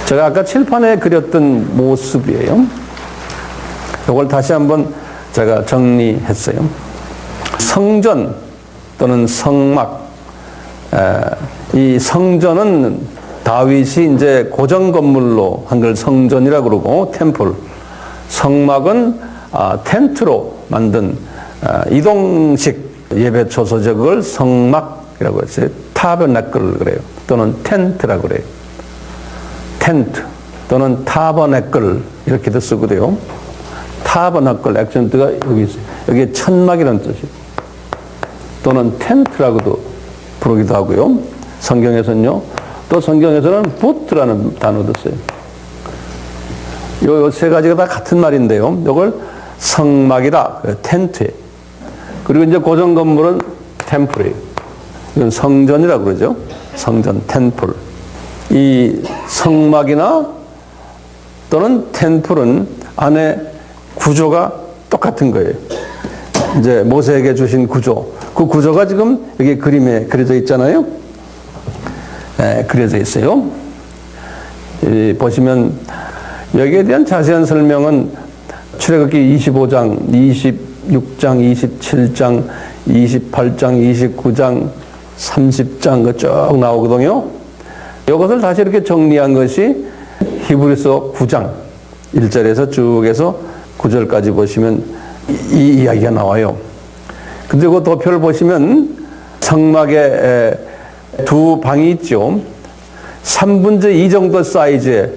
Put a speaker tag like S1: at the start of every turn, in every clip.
S1: 제가 아까 칠판에 그렸던 모습이에요. 이걸 다시 한번 제가 정리했어요. 성전 또는 성막, 이 성전은 다윗이 이제 고정 건물로 한 걸 성전이라고 그러고, 템플. 성막은 텐트로 만든 이동식 예배 초소죠. 그걸 성막이라고 했어요. 타버네클 그래요. 또는 텐트라고 그래요. 텐트 또는 타버네클 이렇게도 쓰거든요. 타버네클 액센트가 여기 있어요. 여기에 천막이라는 뜻이에요. 또는 텐트라고도 부르기도 하고요. 성경에서는요. 또 성경에서는 부트라는 단어도 써요. 요 세 가지가 다 같은 말인데요. 이걸 성막이다, 텐트에. 그리고 이제 고정 건물은 템플이에요. 이건 성전이라고 그러죠. 성전, 템플. 이 성막이나 또는 템플은 안에 구조가 똑같은 거예요. 이제 모세에게 주신 구조. 그 구조가 지금 여기 그림에 그려져 있잖아요. 네, 그려져 있어요. 보시면 여기에 대한 자세한 설명은 출애굽기 25장, 26장, 27장, 28장, 29장, 30장 쭉 나오거든요. 이것을 다시 이렇게 정리한 것이 히브리서 9장 1절에서 쭉 해서 9절까지 보시면 이 이야기가 나와요. 근데 그 도표를 보시면 성막에 두 방이 있죠. 3분의 2 정도 사이즈의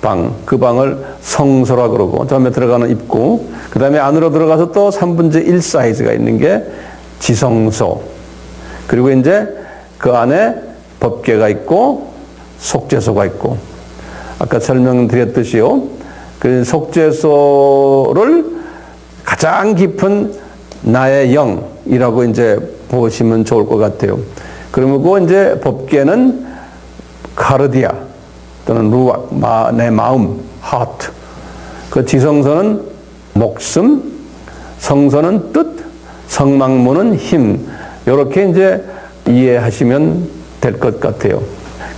S1: 방, 그 방을 성소라 그러고, 다음에 들어가는 입구, 그 다음에 안으로 들어가서 또 3분의 1 사이즈가 있는 게 지성소. 그리고 이제 그 안에 법궤가 있고, 속죄소가 있고, 아까 설명드렸듯이요. 그 속죄소를 가장 깊은 나의 영이라고 이제 보시면 좋을 것 같아요. 그리고 이제 법궤는 카르디아 또는 루악, 내 마음, 하트. 그 지성소는 목숨, 성소는 뜻, 성막문은 힘. 이렇게 이제 이해하시면 될 것 같아요.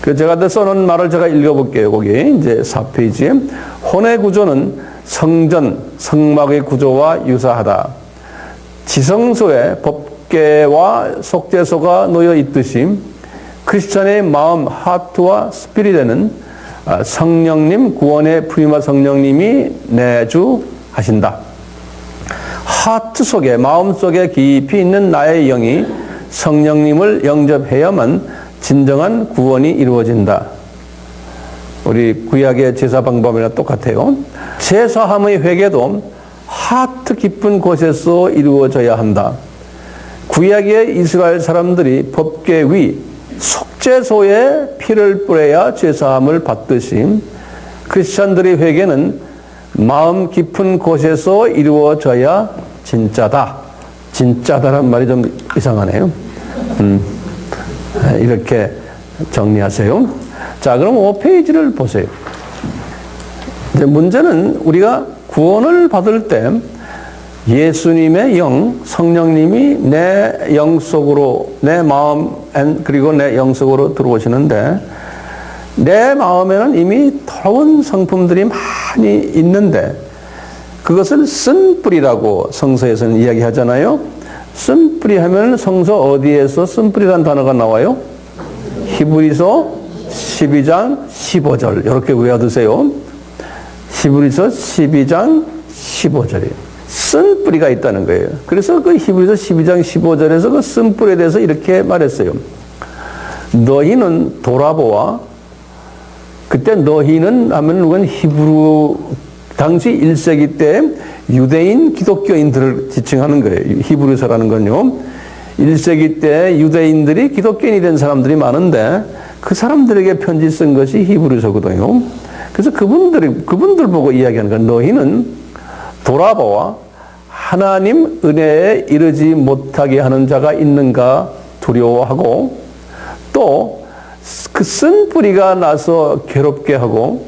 S1: 그 제가 써놓은 말을 제가 읽어볼게요. 거기 이제 4페이지에 혼의 구조는 성전, 성막의 구조와 유사하다. 지성소에 법궤와 속죄소가 놓여 있듯이 크리스천의 마음, 하트와 스피릿에는 성령님, 구원의 프리마 성령님이 내주하신다. 하트 속에, 마음 속에 깊이 있는 나의 영이 성령님을 영접해야만 진정한 구원이 이루어진다. 우리 구약의 제사 방법이랑 똑같아요. 제사함의 회개도 하트 깊은 곳에서 이루어져야 한다. 구약의 이스라엘 사람들이 법궤 위 속죄소에 피를 뿌려야 제사함을 받듯이 크리스천들의 회개는 마음 깊은 곳에서 이루어져야 진짜다. 진짜다라는 말이 좀 이상하네요. 이렇게 정리하세요. 자, 그럼 5페이지를 보세요. 이제 문제는 우리가 구원을 받을 때 예수님의 영, 성령님이 내 영 속으로, 내 마음, 그리고 내 영 속으로 들어오시는데, 내 마음에는 이미 더러운 성품들이 많이 있는데, 그것을 쓴뿌리라고 성서에서는 이야기하잖아요. 쓴뿌리 하면 성서 어디에서 쓴뿌리라는 단어가 나와요? 히브리서 12장 15절. 이렇게 외워두세요. 히브리서 12장 15절이에요. 쓴뿌리가 있다는 거예요. 그래서 그 히브리서 12장 15절에서 그 쓴뿌리에 대해서 이렇게 말했어요. 너희는 돌아보아. 그때 너희는 하면 그건 히브리 당시 1세기 때 유대인 기독교인들을 지칭하는 거예요. 히브리서라는 건요. 1세기 때 유대인들이 기독교인이 된 사람들이 많은데 그 사람들에게 편지 쓴 것이 히브리서거든요. 그래서 그분들 보고 이야기하는 건 너희는 돌아보아 하나님 은혜에 이르지 못하게 하는 자가 있는가 두려워하고 또 그 쓴 뿌리가 나서 괴롭게 하고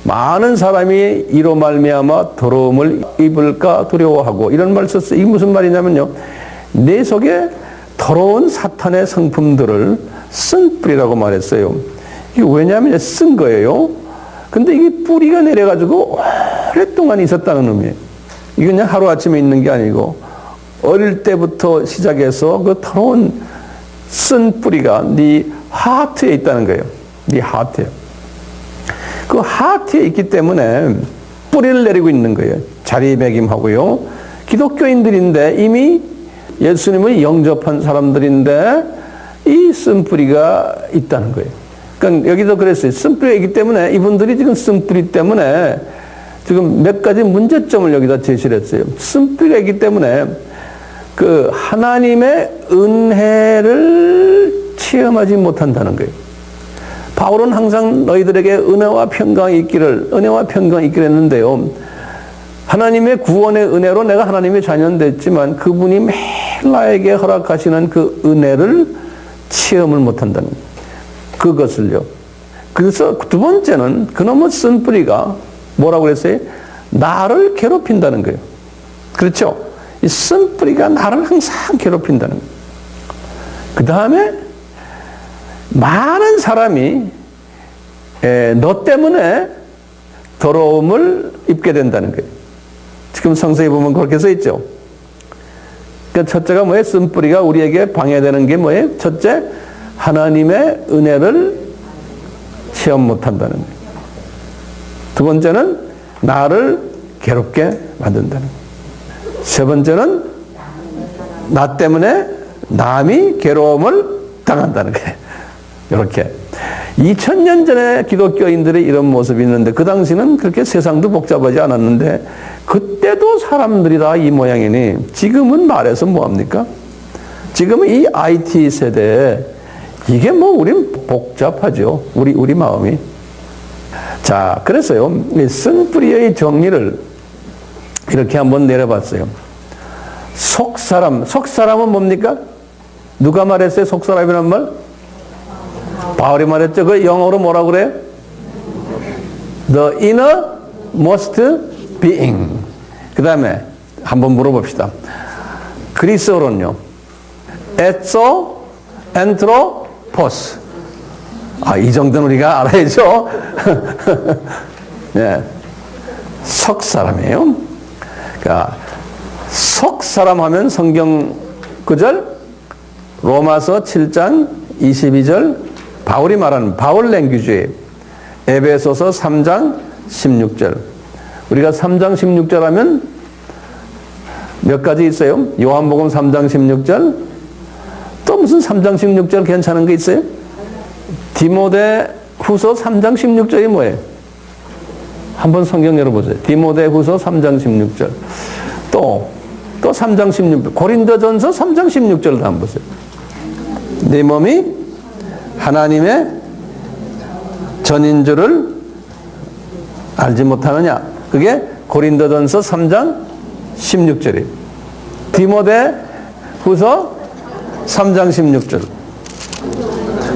S1: 많은 사람이 이로 말미암아 더러움을 입을까 두려워하고 이런 말 썼어요. 이게 무슨 말이냐면요. 내 속에 더러운 사탄의 성품들을 쓴 뿌리라고 말했어요. 이게 왜냐하면 쓴 거예요. 근데 이게 뿌리가 내려가지고 오랫동안 있었다는 의미예요. 이게 그냥 하루아침에 있는 게 아니고 어릴 때부터 시작해서 그 더러운 쓴 뿌리가 네 하트에 있다는 거예요. 네 하트에. 그 하트에 있기 때문에 뿌리를 내리고 있는 거예요. 자리매김하고요. 기독교인들인데 이미 예수님을 영접한 사람들인데 이 쓴뿌리가 있다는 거예요. 그러니까 여기도 그랬어요. 쓴뿌리가 있기 때문에 이분들이 지금 쓴뿌리 때문에 지금 몇 가지 문제점을 여기다 제시를 했어요. 쓴뿌리가 있기 때문에 그 하나님의 은혜를 체험하지 못한다는 거예요. 바울은 항상 너희들에게 은혜와 평강이 있기를 했는데요. 하나님의 구원의 은혜로 내가 하나님의 자녀는 됐지만 그분이 매일 나에게 허락하시는 그 은혜를 체험을 못한다는 거예요. 그것을요. 그래서 두 번째는 그놈의 쓴뿌리가 뭐라고 그랬어요? 나를 괴롭힌다는 거예요. 그렇죠? 이 쓴뿌리가 나를 항상 괴롭힌다는 거예요. 그 다음에 많은 사람이 너 때문에 더러움을 입게 된다는 거예요. 지금 성서에 보면 그렇게 써 있죠. 그러니까 첫째가 뭐예요? 쓴뿌리가 우리에게 방해되는 게 뭐예요? 첫째, 하나님의 은혜를 체험 못한다는 거예요. 두 번째는 나를 괴롭게 만든다는 거예요. 세 번째는 나 때문에 남이 괴로움을 당한다는 거예요. 이렇게 2000년 전에 기독교인들의 이런 모습이 있는데 그 당시는 그렇게 세상도 복잡하지 않았는데 그때도 사람들이 다 이 모양이니 지금은 말해서 뭐합니까? 지금은 이 IT 세대에 이게 뭐 우린 복잡하죠. 우리 마음이. 자, 그래서요. 이 쓴뿌리의 정리를 이렇게 한번 내려봤어요. 속사람은 뭡니까? 누가 말했어요? 속사람이란 말? 바울이 말했죠. 그 영어로 뭐라고 그래요? The innermost being. 그 다음에 한번 물어봅시다. 그리스어로는요. 에소 엔트로포스. 이 정도는 우리가 알아야죠. 네. 속사람이에요. 그러니까 속사람 하면 성경 구절 로마서 7장 22절 바울이 말하는 바울 랭귀지예요. 에베소서 3장 16절. 우리가 3장 16절 하면 몇 가지 있어요? 요한복음 3장 16절. 또 무슨 3장 16절 괜찮은 거 있어요? 디모데 후서 3장 16절이 뭐예요? 한번 성경 열어보세요. 디모데 후서 3장 16절. 또 3장 16절. 고린도전서 3장 16절도 한번 보세요. 네 몸이 하나님의 전인 줄을 알지 못하느냐. 그게 고린도전서 3장 16절이에요. 디모데 후서 3장 16절.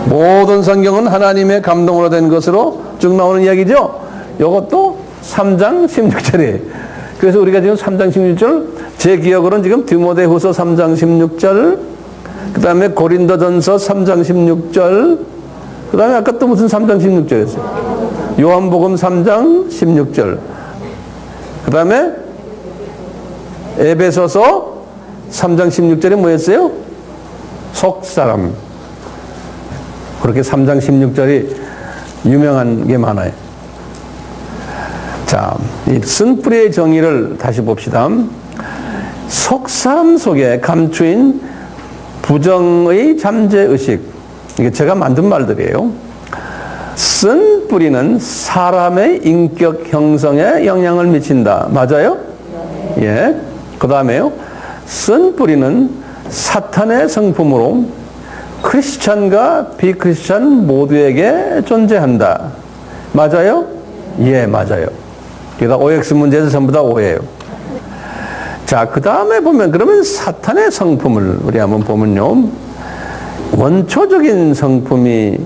S1: 모든 성경은 하나님의 감동으로 된 것으로 쭉 나오는 이야기죠. 이것도 3장 16절이에요. 그래서 우리가 지금 3장 16절, 제 기억으로는 지금 디모데 후서 3장 16절, 그 다음에 고린도전서 3장 16절, 그 다음에 아까 또 무슨 3장 16절이었어요? 요한복음 3장 16절, 그 다음에 에베소서 3장 16절이 뭐였어요? 속사람. 그렇게 3장 16절이 유명한 게 많아요. 자, 이 쓴뿌리의 정의를 다시 봅시다. 속사람 속에 감추인 부정의 잠재의식. 이게 제가 만든 말들이에요. 쓴뿌리는 사람의 인격 형성에 영향을 미친다. 맞아요? 예. 그 다음에요. 쓴뿌리는 사탄의 성품으로 크리스찬과 비크리스찬 모두에게 존재한다. 맞아요? 예, 맞아요. 게다가 OX 문제에서 전부 다 오해예요. 자, 그 다음에 보면 그러면 사탄의 성품을 우리 한번 보면요. 원초적인 성품이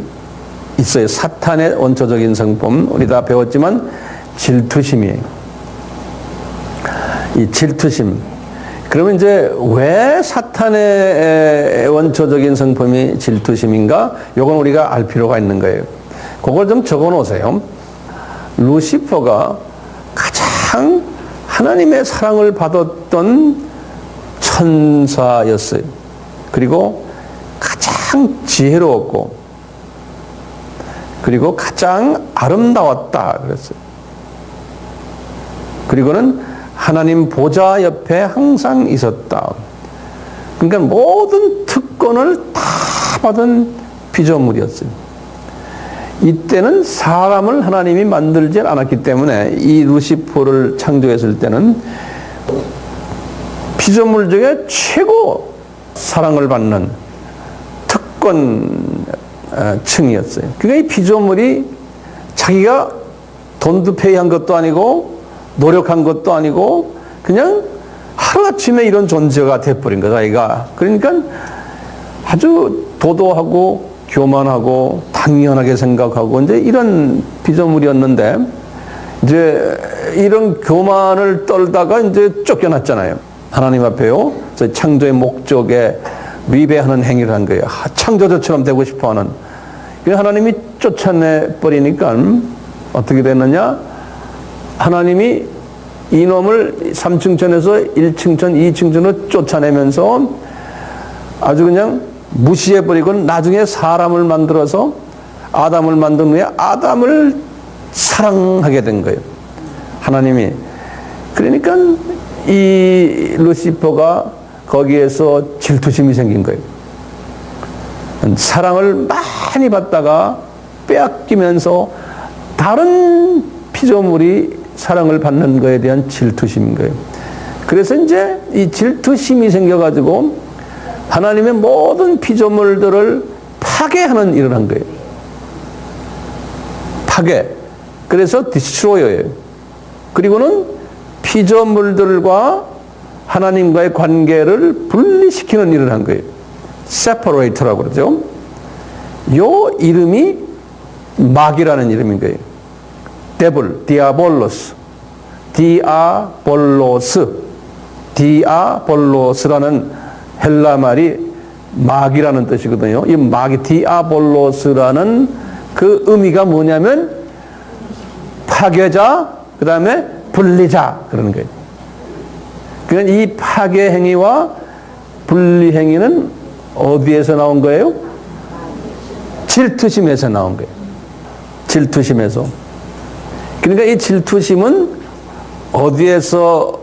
S1: 있어요. 사탄의 원초적인 성품. 우리 다 배웠지만 질투심이에요. 이 질투심. 그러면 이제 왜 사탄의 원초적인 성품이 질투심인가? 이건 우리가 알 필요가 있는 거예요. 그걸 좀 적어 놓으세요. 루시퍼가 가장 하나님의 사랑을 받았던 천사였어요. 그리고 가장 지혜로웠고, 그리고 가장 아름다웠다 그랬어요. 그리고는 하나님 보좌 옆에 항상 있었다. 그러니까 모든 특권을 다 받은 피조물이었어요. 이때는 사람을 하나님이 만들지 않았기 때문에 이 루시퍼를 창조했을 때는 피조물 중에 최고 사랑을 받는 특권층이었어요. 그러니까 이 피조물이 자기가 돈도 페이한 것도 아니고 노력한 것도 아니고 그냥 하루아침에 이런 존재가 돼버린 거다, 아이가. 그러니까 아주 도도하고 교만하고 당연하게 생각하고 이제 이런 피조물이었는데, 이제 이런 교만을 떨다가 이제 쫓겨났잖아요. 하나님 앞에요. 창조의 목적에 위배하는 행위를 한 거예요. 창조자처럼 되고 싶어 하는. 하나님이 쫓아내 버리니까 어떻게 됐느냐? 하나님이 이놈을 3층천에서 1층천, 2층천으로 쫓아내면서 아주 그냥 무시해버리고 나중에 사람을 만들어서 아담을 만든 후에 아담을 사랑하게 된 거예요. 하나님이. 그러니까 이 루시퍼가 거기에서 질투심이 생긴 거예요. 사랑을 많이 받다가 빼앗기면서 다른 피조물이 사랑을 받는 것에 대한 질투심인 거예요. 그래서 이제 이 질투심이 생겨가지고 하나님의 모든 피조물들을 파괴하는 일을 한 거예요. 파괴. 그래서 디스트로이어예요. 그리고는 피조물들과 하나님과의 관계를 분리시키는 일을 한 거예요. 세퍼레이터라고 그러죠. 요 이름이 마귀라는 이름인 거예요. 데블, 디아볼로스, 디아볼로스라는 헬라 말이 마귀라는 뜻이거든요. 이 마귀, 디아볼로스라는 그 의미가 뭐냐면 파괴자, 그 다음에 분리자 그러는 거예요. 그러니까 이 파괴 행위와 분리 행위는 어디에서 나온 거예요? 질투심에서 나온 거예요. 질투심에서. 그러니까 이 질투심은 어디에서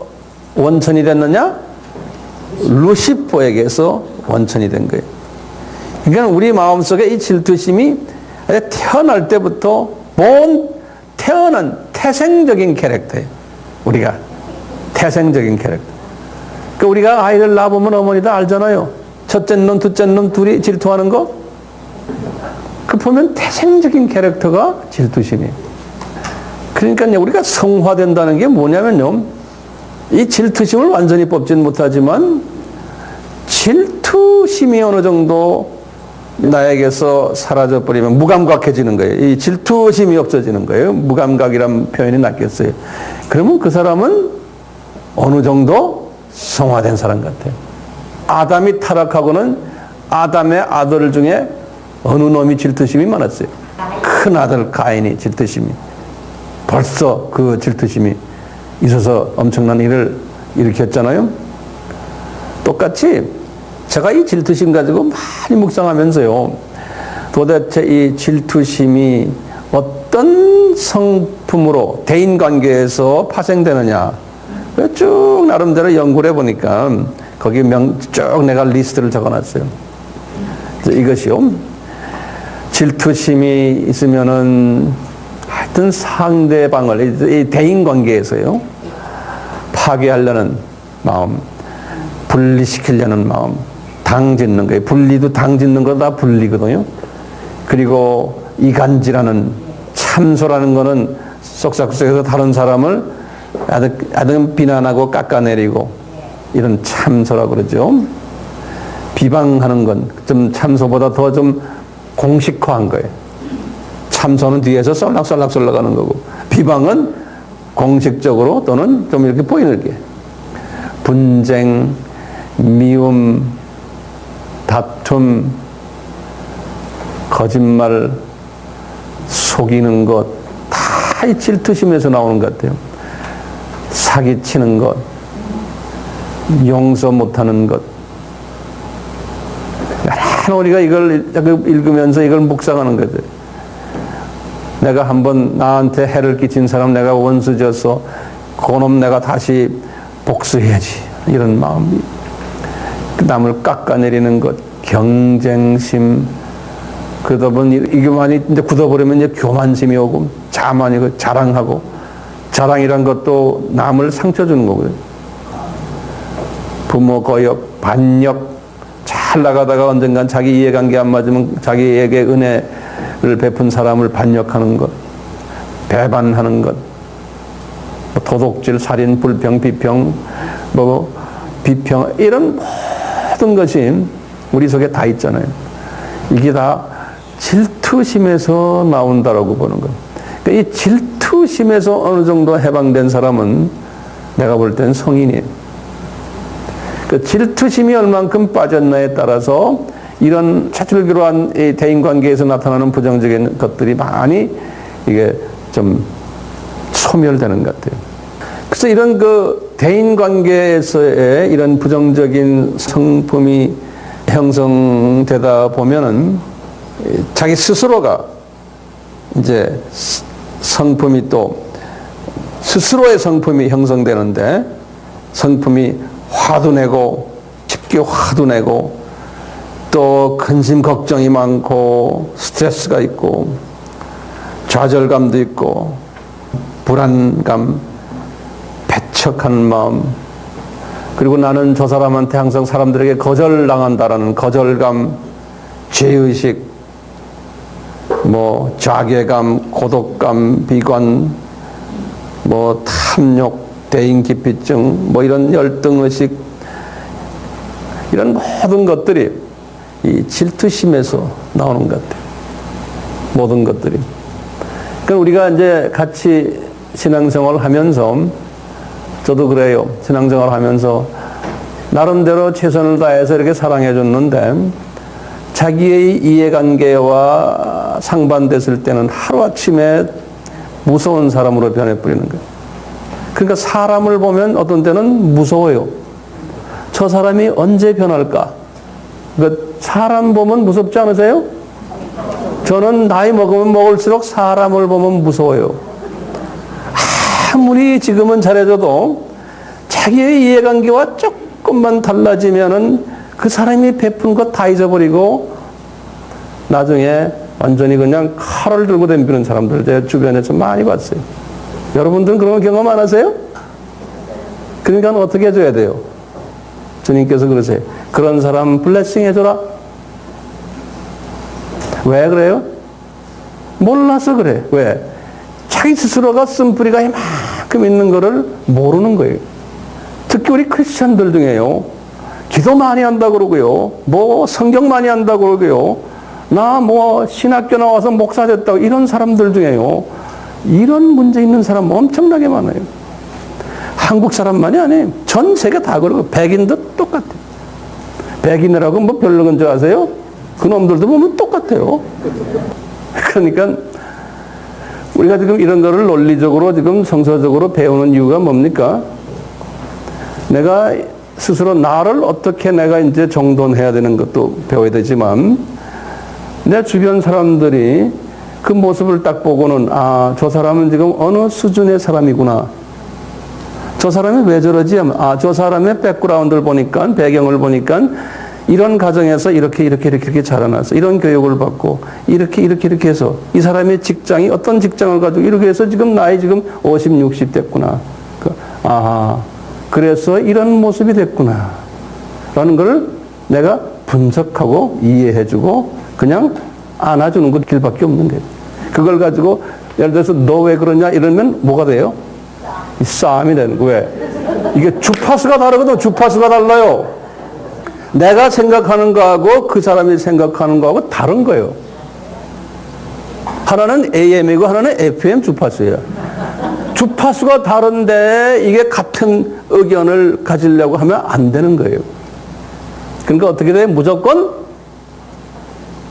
S1: 원천이 됐느냐? 루시퍼에게서 원천이 된 거예요. 그러니까 우리 마음속에 이 질투심이 태어날 때부터 태어난 태생적인 캐릭터예요. 우리가 태생적인 캐릭터. 그러니까 우리가 아이를 낳아보면 어머니도 알잖아요. 첫째 놈, 둘째 놈 둘이 질투하는 거. 그 보면 태생적인 캐릭터가 질투심이에요. 그러니까 우리가 성화된다는 게 뭐냐면요, 이 질투심을 완전히 뽑지는 못하지만 질투심이 어느 정도 나에게서 사라져버리면 무감각해지는 거예요. 이 질투심이 없어지는 거예요. 무감각이란 표현이 낫겠어요. 그러면 그 사람은 어느 정도 성화된 사람 같아요. 아담이 타락하고는 아담의 아들 중에 어느 놈이 질투심이 많았어요? 큰 아들 가인이 질투심이. 벌써 그 질투심이 있어서 엄청난 일을 일으켰잖아요. 똑같이 제가 이 질투심 가지고 많이 묵상하면서요, 도대체 이 질투심이 어떤 성품으로 대인관계에서 파생되느냐 쭉 나름대로 연구를 해보니까 거기 쭉 내가 리스트를 적어놨어요. 이것이요, 질투심이 있으면은 하여튼 상대방을 이 대인관계에서요 파괴하려는 마음, 분리시키려는 마음, 당짓는 거예요. 분리도 당짓는 거 다 분리거든요. 그리고 이간질하는, 참소라는 거는 쏙싹쏙해서 다른 사람을 아주 비난하고 깎아내리고 이런 참소라고 그러죠. 비방하는 건 좀 참소보다 더 좀 공식화한 거예요. 참소는 뒤에서 썰락썰락 하는 거고, 비방은 공식적으로 또는 좀 이렇게 보이는 게. 분쟁, 미움, 다툼, 거짓말, 속이는 것 다 이 질투심에서 나오는 것 같아요. 사기치는 것, 용서 못하는 것. 우리가 이걸 읽으면서 이걸 묵상하는 거죠. 내가 한번 나한테 해를 끼친 사람 내가 원수 져서 그놈 내가 다시 복수해야지. 이런 마음이. 남을 깎아내리는 것, 경쟁심, 그러다 보니 이게 많이 이제 굳어버리면 이제 교만심이 오고 자만이고 자랑하고, 자랑이란 것도 남을 상처 주는 거고요. 부모 거역, 반역, 잘 나가다가 언젠간 자기 이해관계 안 맞으면 자기에게 은혜를 베푼 사람을 반역하는 것, 배반하는 것, 도둑질, 살인, 불평, 비평, 비평, 이런 모든 것이 우리 속에 다 있잖아요. 이게 다 질투심에서 나온다라고 보는 거예요. 그러니까 이 질투심에서 어느 정도 해방된 사람은 내가 볼 땐 성인이에요. 그 질투심이 얼만큼 빠졌나에 따라서 이런 차출기로한 대인관계에서 나타나는 부정적인 것들이 많이 이게 좀 소멸되는 것 같아요. 그래서 이런 그 대인관계에서의 이런 부정적인 성품이 형성되다 보면은 자기 스스로가 이제 성품이 또 스스로의 성품이 형성되는데, 성품이 화도 내고 쉽게 화도 내고 또 근심 걱정이 많고 스트레스가 있고 좌절감도 있고 불안감, 배척한 마음, 그리고 나는 저 사람한테 항상 사람들에게 거절당한다라는 거절감, 죄의식, 자괴감, 고독감, 비관, 탐욕, 대인기피증, 이런 열등의식, 이런 모든 것들이 이 질투심에서 나오는 것 같아요. 모든 것들이. 그러니까 우리가 이제 같이 신앙생활을 하면서, 저도 그래요. 신앙생활을 하면서 나름대로 최선을 다해서 이렇게 사랑해 줬는데, 자기의 이해관계와 상반됐을 때는 하루아침에 무서운 사람으로 변해버리는 거예요. 그러니까 사람을 보면 어떤 때는 무서워요. 저 사람이 언제 변할까? 그러니까 사람 보면 무섭지 않으세요? 저는 나이 먹으면 먹을수록 사람을 보면 무서워요. 아무리 지금은 잘해줘도 자기의 이해관계와 조금만 달라지면은 그 사람이 베푼 것 다 잊어버리고 나중에 완전히 그냥 칼을 들고 덤비는 사람들 제 주변에서 많이 봤어요. 여러분들은 그런 경험 안 하세요? 그러니까 어떻게 해줘야 돼요? 주님께서 그러세요. 그런 사람 블레싱 해줘라. 왜 그래요? 몰라서 그래. 왜? 자기 스스로가 쓴뿌리가 이만큼 있는 거를 모르는 거예요. 특히 우리 크리스천들 중에요. 기도 많이 한다고 그러고요. 성경 많이 한다고 그러고요. 나 신학교 나와서 목사 됐다고 이런 사람들 중에요. 이런 문제 있는 사람 엄청나게 많아요. 한국 사람만이 아니에요. 전 세계 다 그러고 백인도 똑같아요. 백인이라고 별로 건 줄 아세요? 그 놈들도 보면 똑같아요. 그러니까 우리가 지금 이런 거를 논리적으로 지금 성서적으로 배우는 이유가 뭡니까? 내가 스스로 나를 어떻게 내가 이제 정돈해야 되는 것도 배워야 되지만, 내 주변 사람들이 그 모습을 딱 보고는 저 사람은 지금 어느 수준의 사람이구나. 저 사람이 왜 저러지? 하면 저 사람의 백그라운드를 보니까, 배경을 보니까 이런 가정에서 이렇게 자라나서 이런 교육을 받고 이렇게 해서 이 사람의 직장이 어떤 직장을 가지고 이렇게 해서 지금 나이 지금 50, 60 됐구나. 그래서 이런 모습이 됐구나. 라는 걸 내가 분석하고 이해해주고 그냥 안아주는 것 길밖에 없는 거예요. 그걸 가지고 예를 들어서 너 왜 그러냐 이러면 뭐가 돼요? 싸움이 되는 거예요. 왜? 이게 주파수가 다르거든. 주파수가 달라요. 내가 생각하는 거하고 그 사람이 생각하는 거하고 다른 거예요. 하나는 AM이고 하나는 FM 주파수예요. 주파수가 다른데 이게 같은 의견을 가지려고 하면 안 되는 거예요. 그러니까 어떻게 돼요? 무조건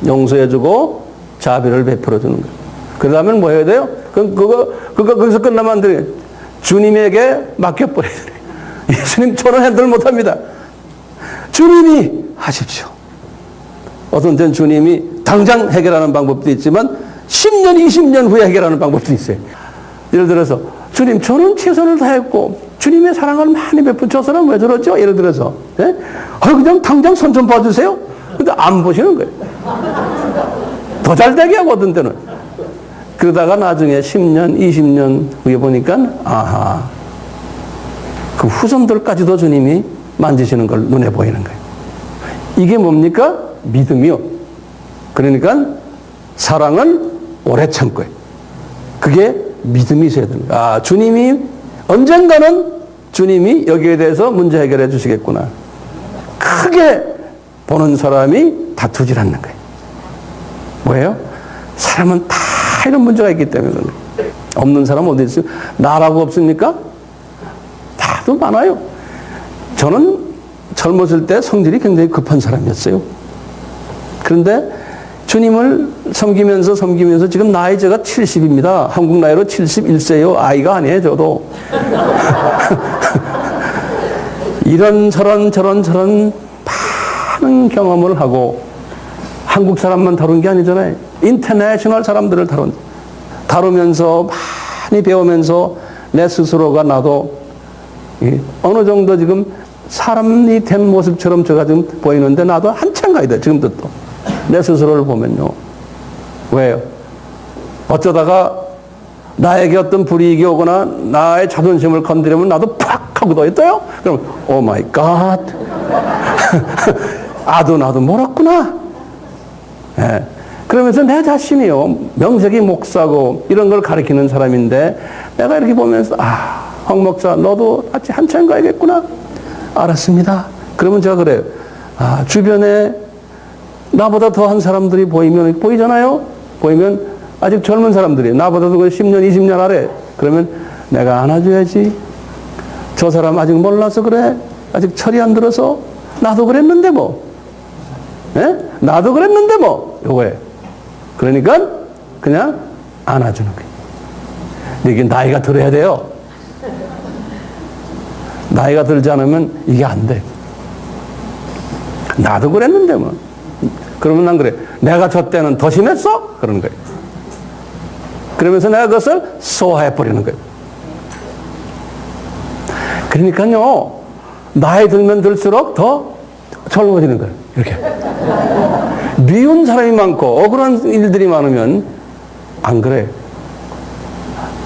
S1: 용서해주고 자비를 베풀어주는 거예요. 그러다면 뭐 해야 돼요? 거기서 끝나면 안 돼요. 주님에게 맡겨버려야 돼요. 예수님 저는 핸들 못합니다. 주님이 하십시오. 어떤 때는 주님이 당장 해결하는 방법도 있지만 10년, 20년 후에 해결하는 방법도 있어요. 예를 들어서 주님 저는 최선을 다했고 주님의 사랑을 많이 베푼 저 사람 왜 저러죠? 예를 들어서 그냥 당장 손 좀 봐주세요. 근데 안 보시는 거예요. 더 잘되게 하고 어떤 때는. 그러다가 나중에 10년, 20년 후에 보니까 아하, 그 후손들까지도 주님이 만지시는 걸 눈에 보이는 거예요. 이게 뭡니까? 믿음이요. 그러니까 사랑은 오래 참고요. 그게 믿음이 있어야 됩니다. 주님이 언젠가는 주님이 여기에 대해서 문제 해결해 주시겠구나. 크게 보는 사람이 다투질 않는 거예요. 뭐예요? 사람은 다 이런 문제가 있기 때문에 그런 거예요. 없는 사람 어디 있어요? 나라고 없습니까? 다도 많아요. 저는 젊었을 때 성질이 굉장히 급한 사람이었어요. 그런데 주님을 섬기면서 지금 나이 제가 70입니다. 한국 나이로 71세요. 아이가 아니에요, 저도. 이런저런 많은 경험을 하고 한국 사람만 다룬 게 아니잖아요. 인터내셔널 사람들을 다루면서 많이 배우면서 내 스스로가 나도 어느 정도 지금 사람이 된 모습처럼 제가 지금 보이는데 나도 한참 가야 돼. 지금도 또. 내 스스로를 보면요. 왜요? 어쩌다가 나에게 어떤 불이익이 오거나 나의 자존심을 건드리면 나도 팍 하고 더 있어요. 그럼 오 마이 갓. 나도 몰랐구나. 예. 그러면서 내 자신이요. 명색이 목사고 이런 걸 가르치는 사람인데 내가 이렇게 보면서 황 목사 너도 같이 한참 가야겠구나. 알았습니다. 그러면 제가 그래요. 주변에 나보다 더한 사람들이 보이잖아요? 보이면 아직 젊은 사람들이 나보다도 10년, 20년 아래. 그러면 내가 안아줘야지. 저 사람 아직 몰라서 그래. 아직 철이 안 들어서. 나도 그랬는데 뭐. 예? 나도 그랬는데 뭐. 요거예요. 그러니까 그냥 안아주는 거예요. 근데 이게 나이가 들어야 돼요. 나이가 들지 않으면 이게 안 돼. 나도 그랬는데 뭐. 그러면 난 그래. 내가 저 때는 더 심했어? 그러는 거예요. 그러면서 내가 그것을 소화해버리는 거예요. 그러니까요, 나이 들면 들수록 더 젊어지는 거예요. 이렇게. 미운 사람이 많고 억울한 일들이 많으면 안 그래.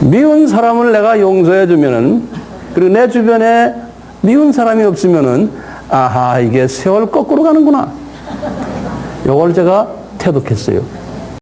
S1: 미운 사람을 내가 용서해주면은, 그리고 내 주변에 미운 사람이 없으면은, 이게 세월 거꾸로 가는구나. 요걸 제가 태독했어요.